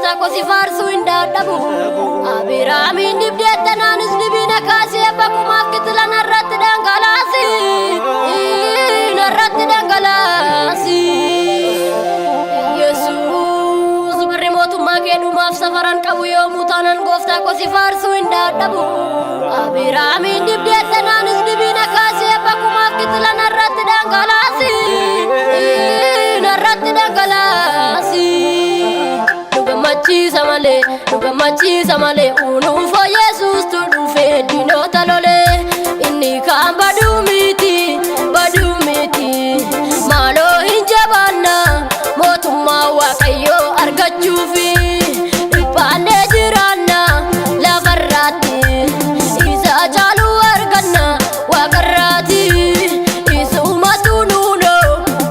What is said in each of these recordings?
gooftaa koo si faarsuu hin dadhabu. Abiraamiin dibdeetta naanis dibina kaasee bakkumaaf kitila narratti dhangalaasi. Narratti dhangalaasi. Yesuus barri mootummaa kee dhumaaf safaran qabu yoomuu taanan gooftaa koo si faarsuu hin dadhabu. Abiraamiin dibdeetta naanis dibina kaasee bakkumaaf kitila narratti dhangalaasi. Narratti dhangalaasi. Nuga machiisa malee unuufoo Yesuus tu dhufee diinota lolee. Inni kaan baduu miti maaloo hin jabaanna mootummaa Waaqayyoo argachuufi dhiphaannee jiraanna lafarraatti isa caaluu arganna Waaqarraatti. Isumatu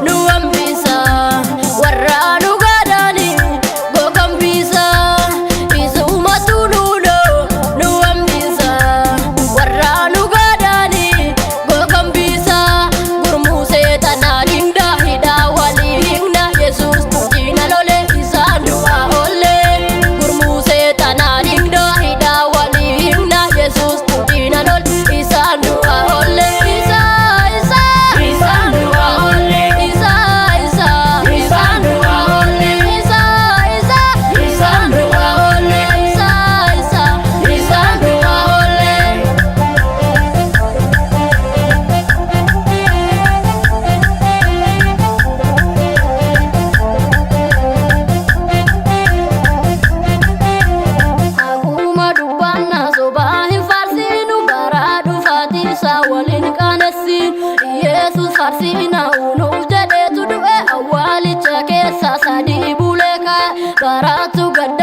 nu hambisa warra nu gaadhaani gogombisa. Isumatu nu hambisa warra nu gaadhaani gogombisa. Gurmuu seexanaa dhingda hidhaa walii hingna Yesuus tu diina lole isaan du'aa oolle. Gurmuu seexanaa dhingda hidhaa walii hingna Yesuus tu diina lole isaan du'aa oolle. Isaan du'aa oolle. Isaan du'aa oolle. Isaan du'aa oolle. Isaan du'aa oolle. Akkuma dubbanna sobaa hin faarsinu bara dhufaatiisa waliin qaanessiin. Yesuus faarsina unuuf jedheetu du'e awwaalicha keessa sadii bulee kaa'e. Baraatu gadda